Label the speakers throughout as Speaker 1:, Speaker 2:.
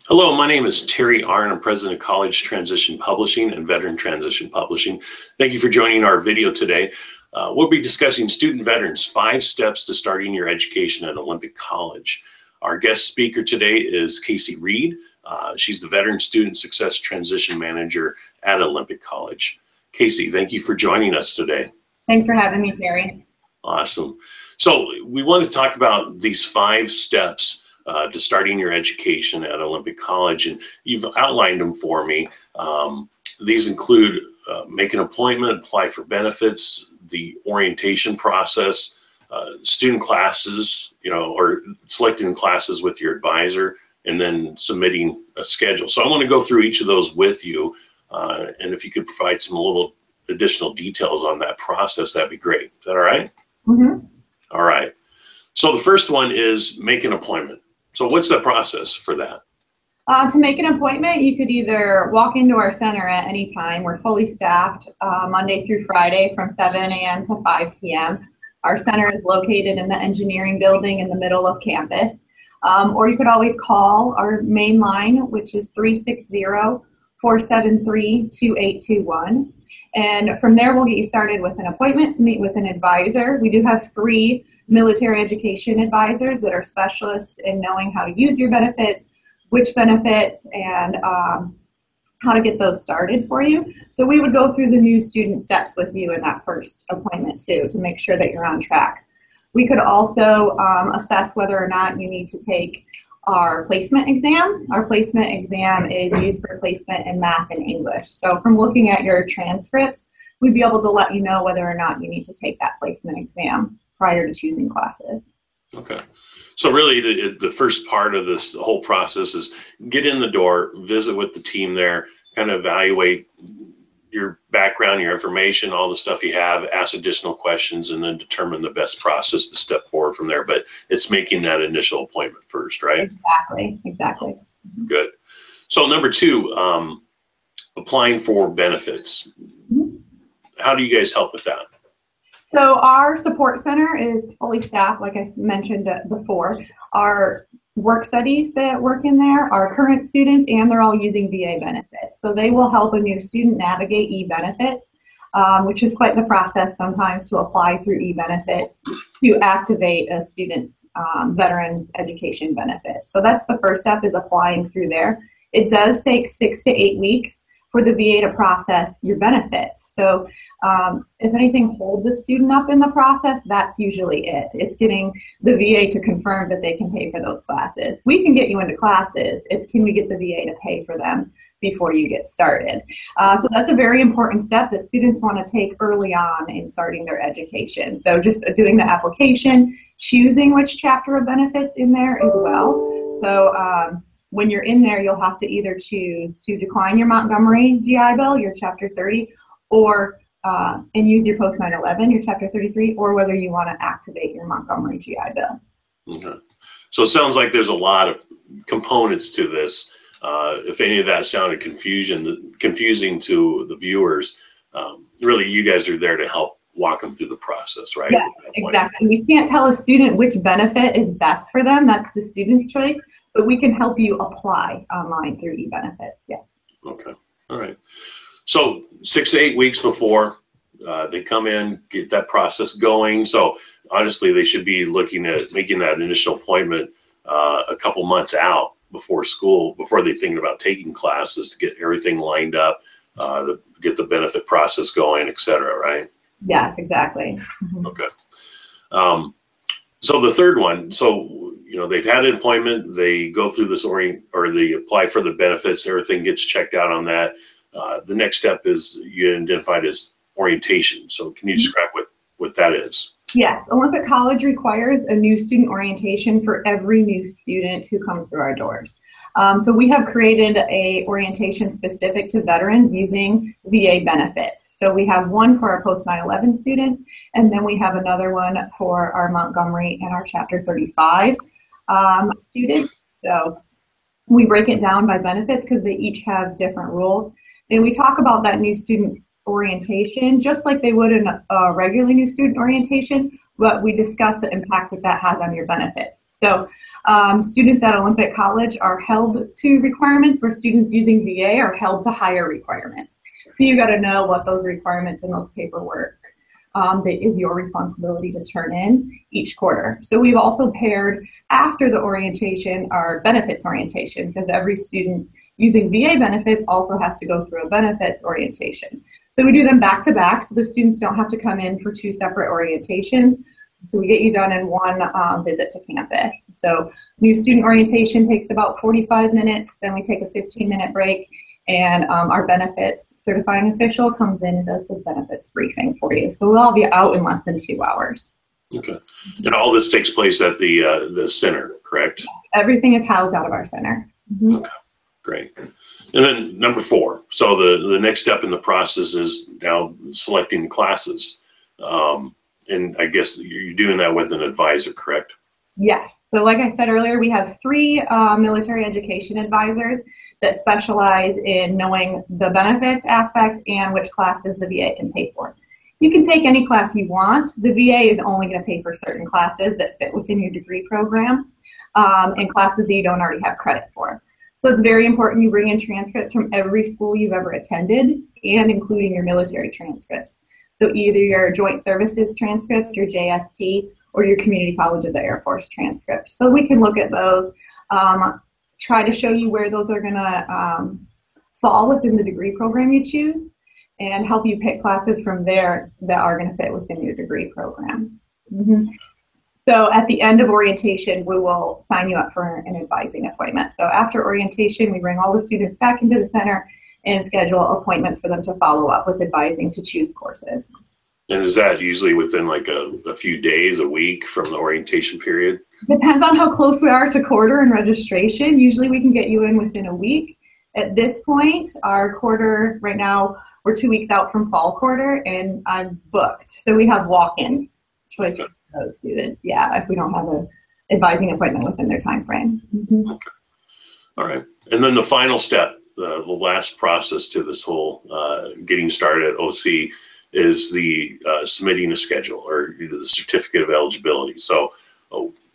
Speaker 1: Hello, my name is Terry Arndt. I'm president of College Transition Publishing and Veteran Transition Publishing. Thank you for joining our video today. We'll be discussing student veterans, 5 steps to starting your education at Olympic College. Our guest speaker today is Casey Reed. She's the Veteran Student Success Transition Manager at Olympic College. Casey, thank you for joining us today.
Speaker 2: Thanks for having me, Terry.
Speaker 1: Awesome. So we want to talk about these 5 steps to starting your education at Olympic College, and you've outlined them for me. These include make an appointment, apply for benefits, the orientation process, student classes, or selecting classes with your advisor, and then submitting a schedule. So I want to go through each of those with you, and if you could provide some little additional details on that process, that'd be great. Is that all right?
Speaker 2: Mm-hmm.
Speaker 1: All right. So the first one is make an appointment. So what's the process for that?
Speaker 2: To make an appointment, you could either walk into our center at any time. We're fully staffed Monday through Friday from 7 a.m. to 5 p.m. Our center is located in the engineering building in the middle of campus. Or you could always call our main line, which is 360-473-2821. And from there, we'll get you started with an appointment to meet with an advisor. We do have 3 military education advisors that are specialists in knowing how to use your benefits, which benefits, and how to get those started for you. So we would go through the new student steps with you in that first appointment too, to make sure that you're on track. We could also assess whether or not you need to take our placement exam. Our placement exam is used for placement in math and English. So from looking at your transcripts, we'd be able to let you know whether or not you need to take that placement exam prior to choosing classes.
Speaker 1: Okay. So really the first part of this whole process is get in the door, visit with the team there, kind of evaluate your background, your information, all the stuff you have, ask additional questions, and then determine the best process to step forward from there. But it's making that initial appointment first, right?
Speaker 2: Exactly.
Speaker 1: Good. So number 2, applying for benefits.
Speaker 2: Mm-hmm.
Speaker 1: How do you guys help with that?
Speaker 2: So our support center is fully staffed, like I mentioned before. Our work studies that work in there are current students, and they're all using VA benefits. So they will help a new student navigate e-benefits, which is quite the process sometimes to apply through e-benefits to activate a student's veterans education benefits. So that's the first step, is applying through there. It does take 6 to 8 weeks for the VA to process your benefits. So if anything holds a student up in the process, that's usually it. It's getting the VA to confirm that they can pay for those classes. We can get you into classes. It's can we get the VA to pay for them before you get started. So that's a very important step that students want to take early on in starting their education. So just doing the application, choosing which chapter of benefits in there as well. So when you're in there, you'll have to either choose to decline your Montgomery GI Bill, your Chapter 30, or and use your post 9/11, your Chapter 33, or whether you want to activate your Montgomery GI Bill.
Speaker 1: Okay. So it sounds like there's a lot of components to this. If any of that sounded confusing to the viewers, really you guys are there to help walk them through the process, right?
Speaker 2: Yeah, exactly. We can't tell a student which benefit is best for them. That's the student's choice. But we can help you apply online through e-benefits, yes.
Speaker 1: Okay, all right. So 6 to 8 weeks before they come in, get that process going. So honestly, they should be looking at making that initial appointment a couple months out before school, before they're thinking about taking classes, to get everything lined up, to get the benefit process going, et cetera, right?
Speaker 2: Yes, exactly. Mm-hmm.
Speaker 1: Okay. So the third one, they've had an appointment, they go through this they apply for the benefits, everything gets checked out on that. The next step is you identified as orientation. So can you describe what that is?
Speaker 2: Yes, Olympic College requires a new student orientation for every new student who comes through our doors. So we have created a orientation specific to veterans using VA benefits. So we have one for our post 9/11 students, and then we have another one for our Montgomery and our Chapter 35 students. So we break it down by benefits because they each have different rules. And we talk about that new student's orientation just like they would in a regular new student orientation, but we discuss the impact that that has on your benefits. So students at Olympic College are held to requirements, where students using VA are held to higher requirements. So you got to know what those requirements and those paperwork that is your responsibility to turn in each quarter. So we've also paired after the orientation our benefits orientation, because every student using VA benefits also has to go through a benefits orientation. So we do them back to back, so the students don't have to come in for 2 separate orientations. So we get you done in one visit to campus. So new student orientation takes about 45 minutes, then we take a 15-minute break, and our benefits certifying official comes in and does the benefits briefing for you. So we'll all be out in less than 2 hours.
Speaker 1: Okay. And all this takes place at the center, correct?
Speaker 2: Everything is housed out of our center. Mm-hmm.
Speaker 1: Okay, great. And then number 4. So the next step in the process is now selecting classes. And I guess you're doing that with an advisor, correct?
Speaker 2: Yes. So like I said earlier, we have 3 military education advisors that specialize in knowing the benefits aspect and which classes the VA can pay for. You can take any class you want. The VA is only going to pay for certain classes that fit within your degree program, and classes that you don't already have credit for. So it's very important you bring in transcripts from every school you've ever attended, and including your military transcripts. So either your Joint Services transcript, your JST, or your Community College of the Air Force transcript. So we can look at those, try to show you where those are going to fall within the degree program you choose, and help you pick classes from there that are going to fit within your degree program. Mm-hmm. So at the end of orientation, we will sign you up for an advising appointment. So after orientation, we bring all the students back into the center and schedule appointments for them to follow up with advising to choose courses.
Speaker 1: And is that usually within like a few days, a week from the orientation period?
Speaker 2: Depends on how close we are to quarter and registration. Usually we can get you in within a week. At this point, our quarter, right now, we're 2 weeks out from fall quarter, and I'm booked. So we have walk-ins choices for those students, yeah, if we don't have an advising appointment within their time frame. Mm-hmm.
Speaker 1: Okay. All right. And then the final step, the last process to this whole getting started at OC is the submitting a schedule, or the certificate of eligibility. So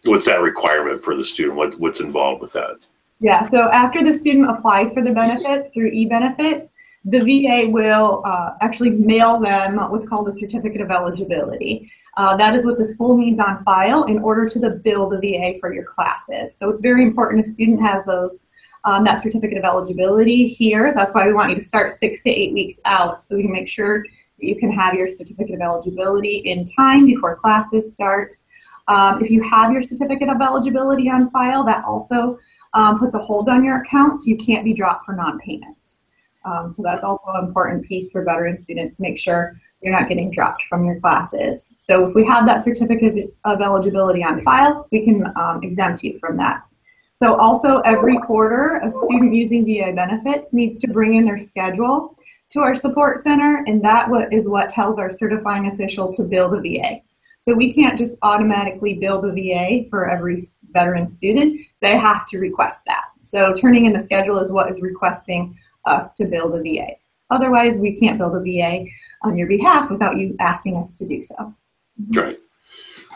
Speaker 1: what's that requirement for the student? What's involved with that?
Speaker 2: Yeah, so after the student applies for the benefits through e-benefits, the VA will actually mail them what's called a certificate of eligibility. That is what the school needs on file in order to bill the VA for your classes. So it's very important a student has those that certificate of eligibility here. That's why we want you to start 6 to 8 weeks out, so we can make sure that you can have your certificate of eligibility in time before classes start. If you have your certificate of eligibility on file, that also puts a hold on your account, so you can't be dropped for non-payment. So that's also an important piece for veteran students, to make sure you're not getting dropped from your classes. So if we have that certificate of eligibility on file, we can exempt you from that. So also every quarter, a student using VA benefits needs to bring in their schedule to our support center, and that is what tells our certifying official to bill the VA. So we can't just automatically bill the VA for every veteran student. They have to request that. So turning in the schedule is what is requesting us to bill the VA. Otherwise, we can't bill the VA on your behalf without you asking us to do so.
Speaker 1: Right.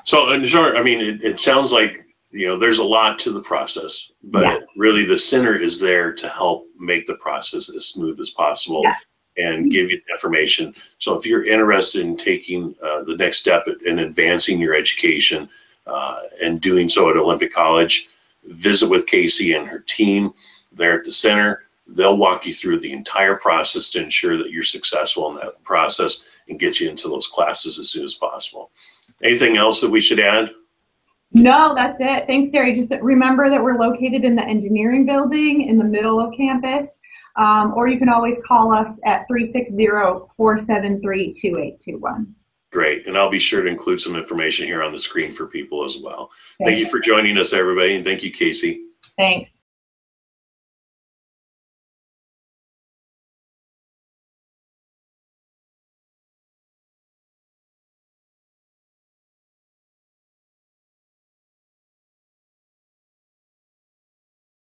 Speaker 1: So in short, I mean, it sounds like, there's a lot to the process, but really the center is there to help make the process as smooth as possible. Yes. And give you information. So if you're interested in taking the next step in advancing your education and doing so at Olympic College, visit with Casey and her team there at the center. They'll walk you through the entire process to ensure that you're successful in that process and get you into those classes as soon as possible. Anything else that we should add?
Speaker 2: No, that's it. Thanks, Terry. Just remember that we're located in the engineering building in the middle of campus, or you can always call us at 360-473-2821.
Speaker 1: Great. And I'll be sure to include some information here on the screen for people as well. Thank you for joining us, everybody. And thank you, Casey.
Speaker 2: Thanks.